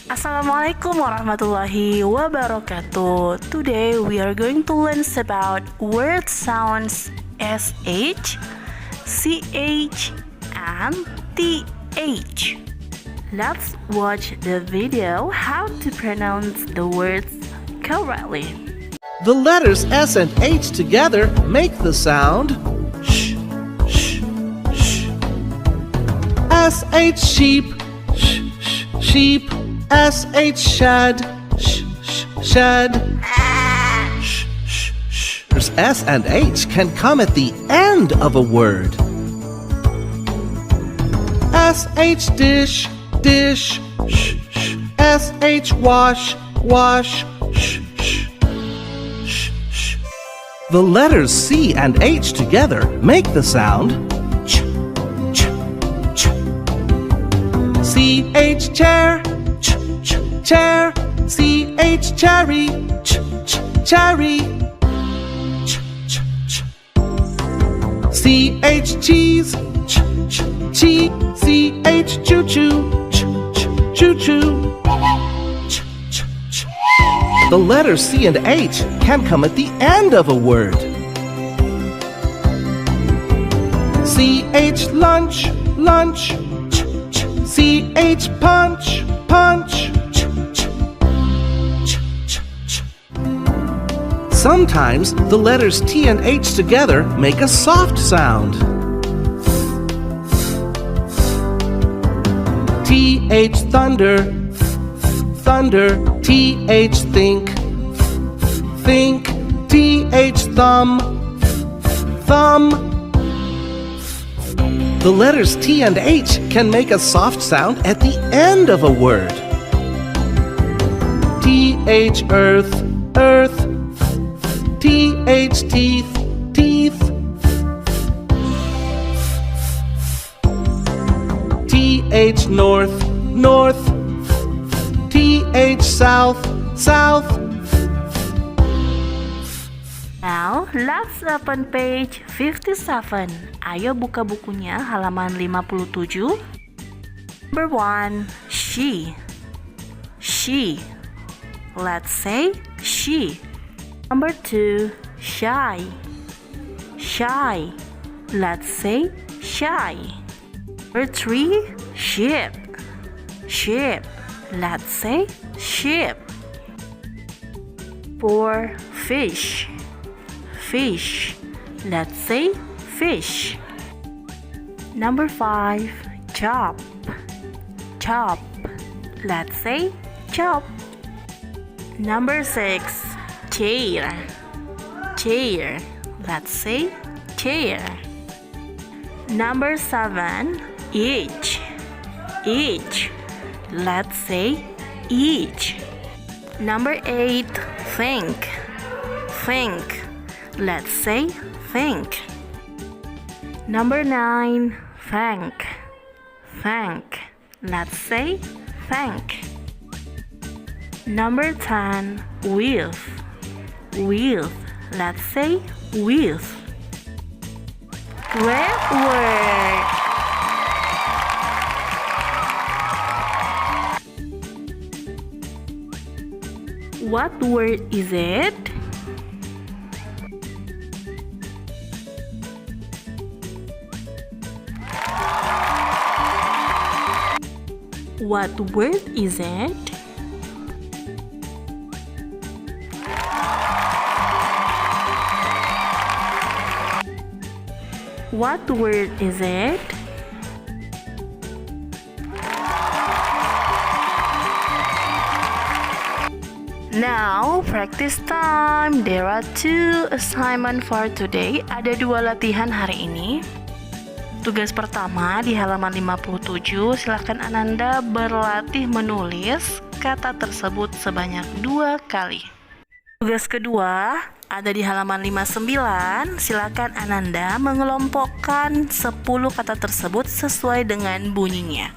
Assalamualaikum warahmatullahi wabarakatuh. Today we are going to learn about word sounds SH, CH, and TH. Let's watch the video how to pronounce the words correctly. The letters S and H together make the sound sh, sh, sh. S-H sheep, sh, sh, sheep. S-H shed, sh, sh, shed. Sh, sh, sh. Letters S and H can come at the end of a word. S-H dish, dish, sh, sh. S-H wash, wash, sh, sh. Sh, sh. The letters C and H together make the sound ch, ch, ch. C-H chair, ch, ch, chair. C-H cherry, ch, ch, cherry. Ch, ch, ch. C-H cheese, ch, ch, cheese. C-H choo-choo, ch, ch, choo-choo. Ch, ch, ch. The letters C and H can come at the end of a word. C-H lunch, lunch. Ch, ch. C-H punch, punch. Ch, ch, ch, ch, ch. Sometimes the letters T and H together make a soft sound. T-H thunder, thunder. T-H think, think. T-H thumb, thumb. The letters T and H can make a soft sound at the end of a word. T-H earth, earth. T-H teeth, teeth. T-H north, north. T-H south, south. Now, let's open page 57. Ayo buka bukunya halaman 57. Number 1, she. She. Let's say she. Number 2, shy. Shy. Let's say shy. Number 3, sheep. Sheep. Let's say sheep. 4, fish. Fish. Let's say fish. Number 5, chop. Chop. Let's say chop. Number 6, chair. Chair. Let's say chair. Number 7, each. Each. Let's say each. Number 8, think. Think. Let's say think. Number 9, thank. Thank. Let's say thank. Number 10, with. With. Let's say with. Great work! What word is it? What word is it? What word is it? Now, practice time. There are 2 assignment for today. Ada 2 latihan hari ini. Tugas pertama di halaman 57, silakan Ananda berlatih menulis kata tersebut sebanyak 2 kali. Tugas kedua ada di halaman 59, silakan Ananda mengelompokkan 10 kata tersebut sesuai dengan bunyinya.